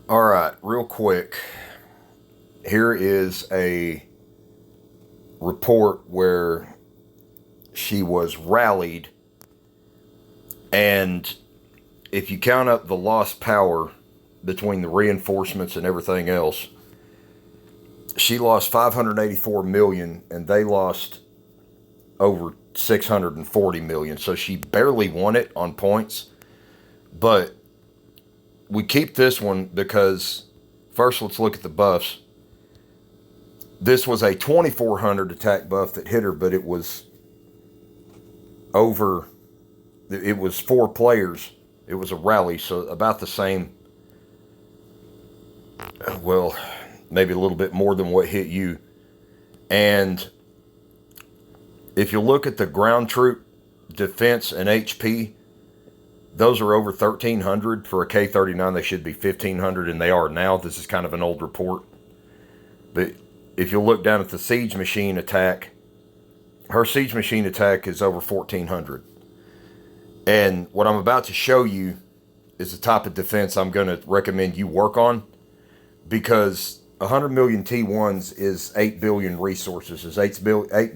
All right, real quick. Here is a report where she was rallied, and if you count up the lost power between the reinforcements and everything else, she lost 584 million and they lost over 640 million. So she barely won it on points. But we keep this one because first let's look at the buffs. This was a 2400 attack buff that hit her, but it was over, it was 4 players. It was a rally, so about the same. Well, maybe a little bit more than what hit you. And if you look at the ground troop defense and HP, those are over 1300 for a K39. They should be 1500, and they are now. This is kind of an old report. But if you look down at the siege machine attack, her siege machine attack is over 1400. And what I'm about to show you is the type of defense I'm going to recommend you work on, because 100 million T1s is 8 billion resources, is 8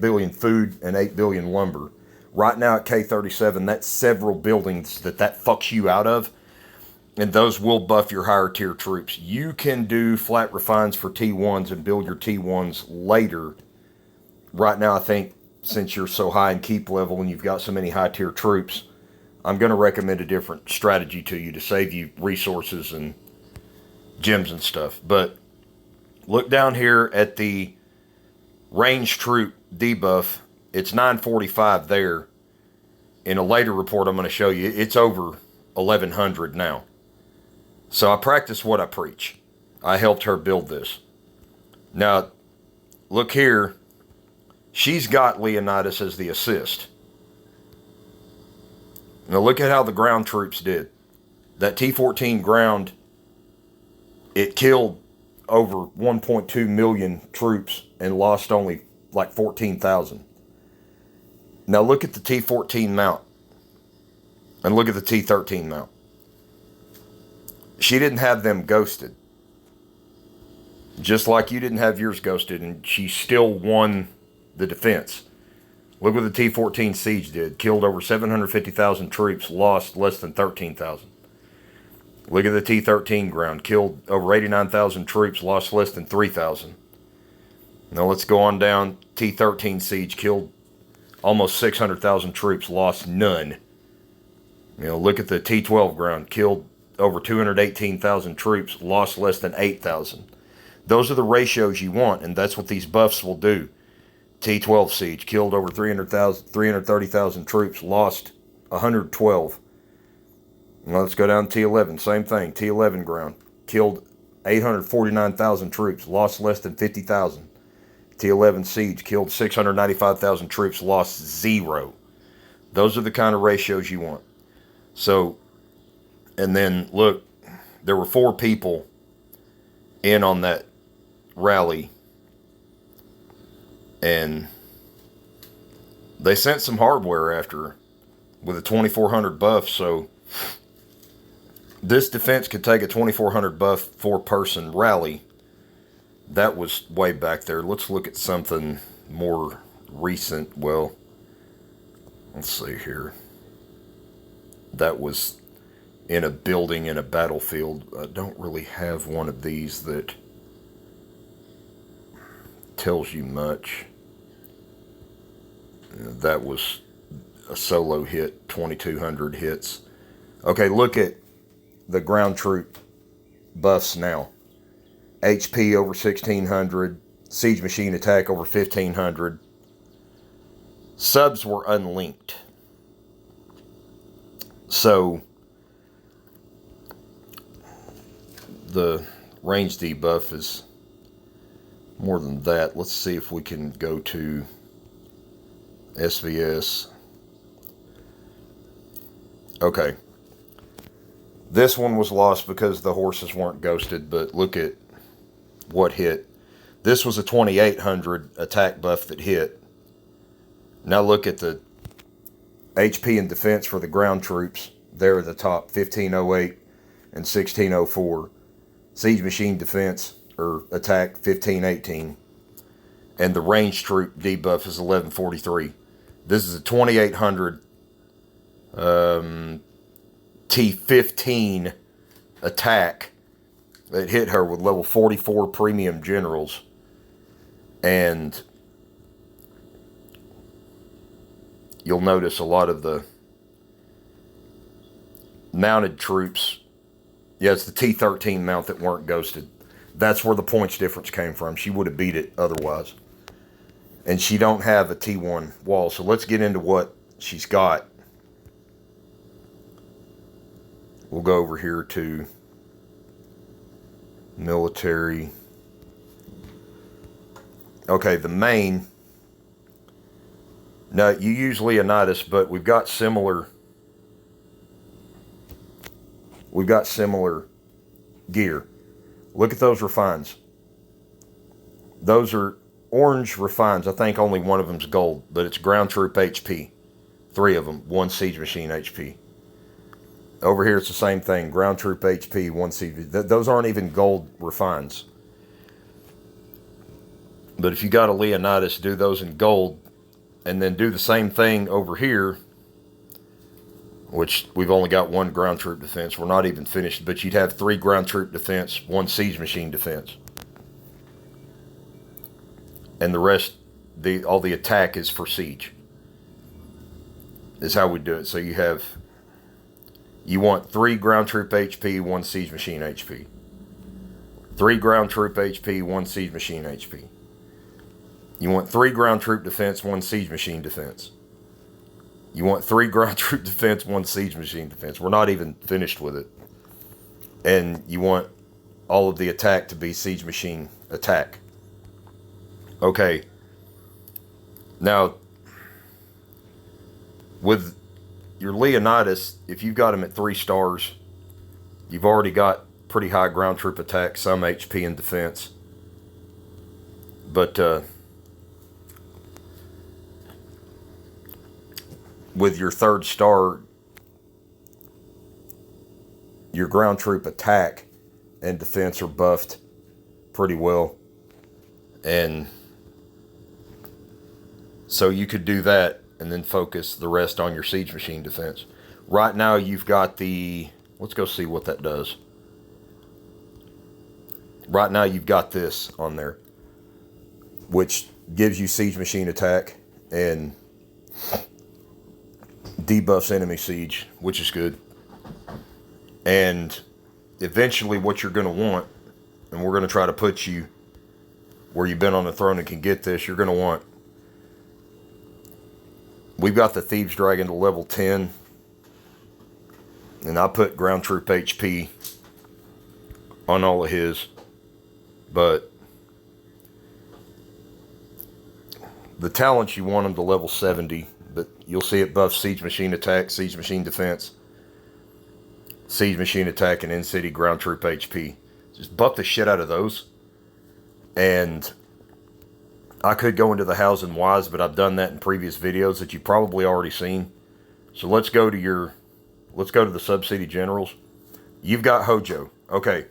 billion food and 8 billion lumber. Right now at K37, that's several buildings that fucks you out of, and those will buff your higher tier troops. You can do flat refines for T1s and build your T1s later. Right now, I think since you're so high in keep level and you've got so many high tier troops, I'm going to recommend a different strategy to you to save you resources and gems and stuff. But look down here at the range troop debuff. It's 945 there. In a later report I'm going to show you, it's over 1100 now. So I practice what I preach. I helped her build this. Now, look here. She's got Leonidas as the assist. Now look at how the ground troops did. That T-14 ground, it killed over 1.2 million troops and lost only like 14,000. Now look at the T-14 mount and look at the T-13 mount. She didn't have them ghosted. Just like you didn't have yours ghosted, and she still won the defense. Look what the T-14 Siege did. Killed over 750,000 troops, lost less than 13,000. Look at the T-13 ground. Killed over 89,000 troops, lost less than 3,000. Now let's go on down. T-13 Siege killed almost 600,000 troops, lost none. Look at the T-12 ground. Killed over 218,000 troops, lost less than 8,000. Those are the ratios you want, and that's what these buffs will do. T-12 Siege killed over 330,000 troops, lost 112. Now let's go down to T-11. Same thing. T-11 ground killed 849,000 troops, lost less than 50,000. T-11 Siege killed 695,000 troops, lost 0. Those are the kind of ratios you want. So, and then look, there were 4 people in on that rally, and they sent some hardware after her with a 2400 buff. So this defense could take a 2400 buff 4-person rally. That was way back there. Let's look at something more recent. Well, let's see here. That was in a building in a battlefield. I don't really have one of these that tells you much. That was a solo hit, 2200 hits. Okay, look at the ground troop buffs now. HP over 1600, siege machine attack over 1500. Subs were unlinked. So the range debuff is more than that. Let's see if we can go to SVS. Okay. This one was lost because the horses weren't ghosted, but look at what hit. This was a 2800 attack buff that hit. Now look at the HP and defense for the ground troops. They're at the top, 1508 and 1604. siege machine defense or attack 1518, and the range troop debuff is 1143. This is a 2800 T15 attack that hit her with level 44 premium generals. And you'll notice a lot of the mounted troops. Yeah, it's the T13 mount that weren't ghosted. That's where the points difference came from. She would have beat it otherwise. And she don't have a T1 wall. So let's get into what she's got. We'll go over here to military. Okay, the main. Now, you use Leonidas, but we've got similar gear. Look at those refines. Those are orange refines. I think only one of them's gold, but it's ground troop HP. 3 of them, 1 siege machine HP. Over here it's the same thing. Ground troop HP, 1 siege. Those aren't even gold refines. But if you got a Leonidas, do those in gold, and then do the same thing over here, which we've only got 1 ground troop defense. We're not even finished, but you'd have 3 ground troop defense, 1 siege machine defense. And the rest, all the attack is for siege. Is how we do it. So you want 3 ground troop HP, 1 siege machine HP. 3 ground troop HP, 1 siege machine HP. You want 3 ground troop defense, 1 siege machine defense. You want 3 ground troop defense, 1 siege machine defense. We're not even finished with it. And you want all of the attack to be siege machine attack. Okay. Now, with your Leonidas, if you've got him at 3 stars, you've already got pretty high ground troop attack, some HP and defense. But with your 3rd star, your ground troop attack and defense are buffed pretty well. And so you could do that and then focus the rest on your siege machine defense. Right now you've got the, let's go see what that does. Right now you've got this on there, which gives you siege machine attack and debuffs enemy siege, which is good. And eventually what you're going to want, and we're going to try to put you where you've been on the throne and can get this, you're going to want, we've got the Thieves Dragon to level 10, and I put ground troop HP on all of his, but the talents you want them to level 70, but you'll see it buff siege machine attack, siege machine defense, siege machine attack, and in-city ground troop HP. Just buff the shit out of those. And I could go into the hows and whys, but I've done that in previous videos that you've probably already seen. So let's go to the sub-city generals. You've got Hojo. Okay.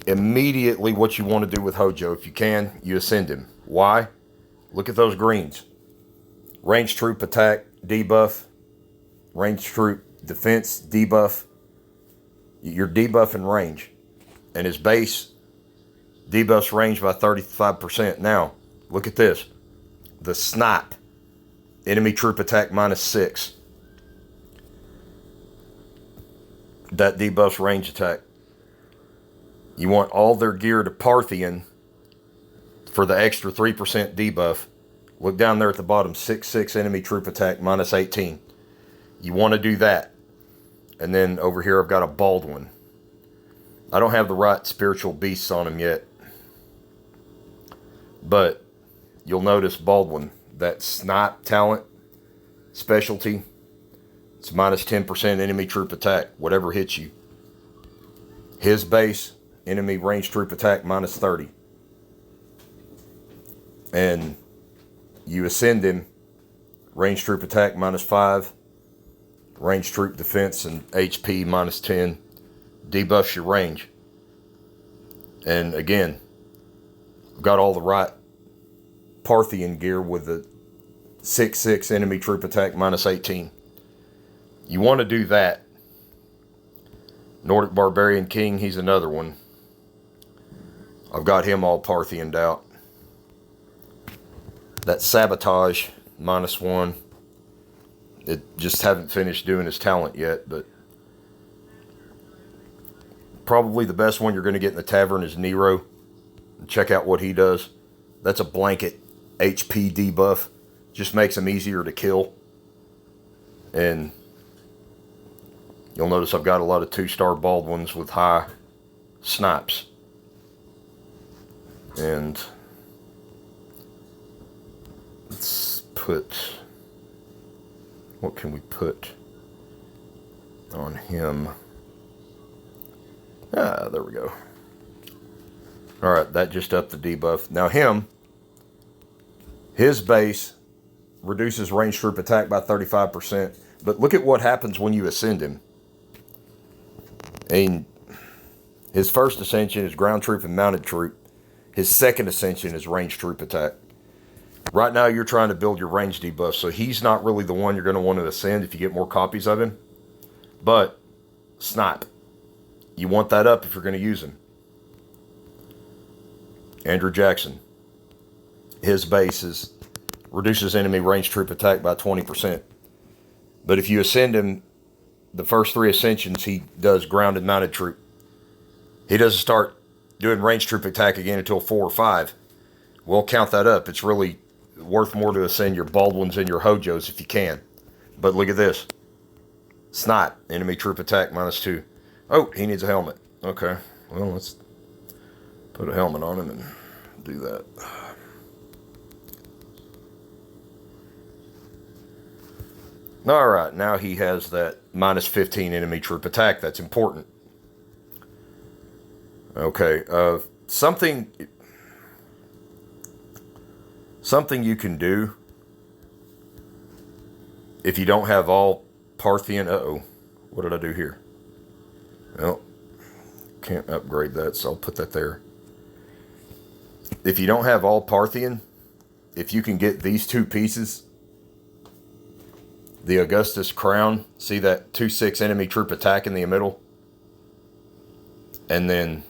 Immediately what you want to do with Hojo, if you can, you ascend him. Why? Look at those greens. Range troop attack, debuff. Range troop defense, debuff. You're debuffing range. And his base debuffs range by 35%. Now, look at this. The snipe. Enemy troop attack -6. That debuffs range attack. You want all their gear to Parthian for the extra 3% debuff. Look down there at the bottom. 6/6 enemy troop attack -18. You want to do that. And then over here I've got a Baldwin. I don't have the right spiritual beasts on him yet. But you'll notice Baldwin, that snipe talent specialty, it's -10% enemy troop attack, whatever hits you. His base, enemy range troop attack -30. And you ascend him, range troop attack -5, range troop defense and HP -10, debuffs your range. And again, I've got all the right Parthian gear with the 6/6 enemy troop attack minus 18. You want to do that. Nordic Barbarian King, he's another one. I've got him all Parthianed out. That Sabotage, -1. It just haven't finished doing his talent yet, but probably the best one you're going to get in the tavern is Nero. Check out what he does. That's a blanket HP debuff. Just makes him easier to kill. And you'll notice I've got a lot of 2-star Baldwins with high snipes. And let's put, what can we put on him? There we go. Alright, that just upped the debuff. Now his base reduces ranged troop attack by 35%. But look at what happens when you ascend him. And his first ascension is ground troop and mounted troop. His second ascension is ranged troop attack. Right now you're trying to build your range debuff, so he's not really the one you're going to want to ascend if you get more copies of him. But snipe. You want that up if you're going to use him. Andrew Jackson. His base reduces enemy range troop attack by 20%. But if you ascend him, the first 3 ascensions, he does grounded mounted troop. He doesn't start doing range troop attack again until 4 or 5. We'll count that up. It's really worth more to ascend your Baldwins and your Hojos if you can. But look at this. Snipe. Enemy troop attack -2. Oh, he needs a helmet. Okay. Well, let's put a helmet on him and do that. Alright, now he has that -15 enemy troop attack. That's important. Okay, something you can do if you don't have all Parthian. What did I do here? Well, can't upgrade that, so I'll put that there. If you don't have all Parthian, if you can get these 2 pieces, the Augustus Crown, see that 2/6 enemy troop attack in the middle? And then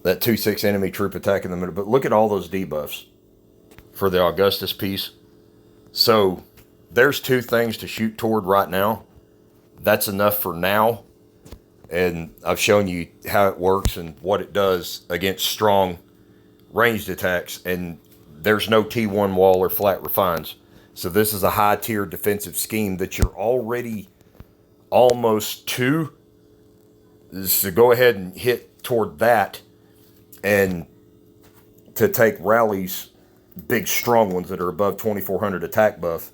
that 2/6 enemy troop attack in the middle. But look at all those debuffs for the Augustus piece. So there's 2 things to shoot toward right now. That's enough for now. And I've shown you how it works and what it does against strong ranged attacks. And there's no T1 wall or flat refines. So this is a high tier defensive scheme that you're already almost to. So go ahead and hit toward that. And to take Rally's big strong ones that are above 2400 attack buff.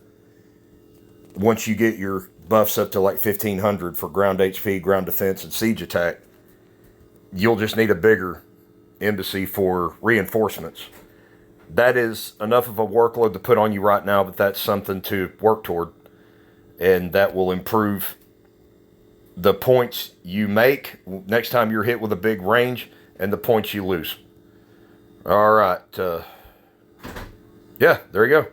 Once you get your buffs up to like 1500 for ground HP, ground defense, and siege attack, you'll just need a bigger embassy for reinforcements. That is enough of a workload to put on you right now, but that's something to work toward. And that will improve the points you make next time you're hit with a big range and the points you lose. All right. Yeah, there you go.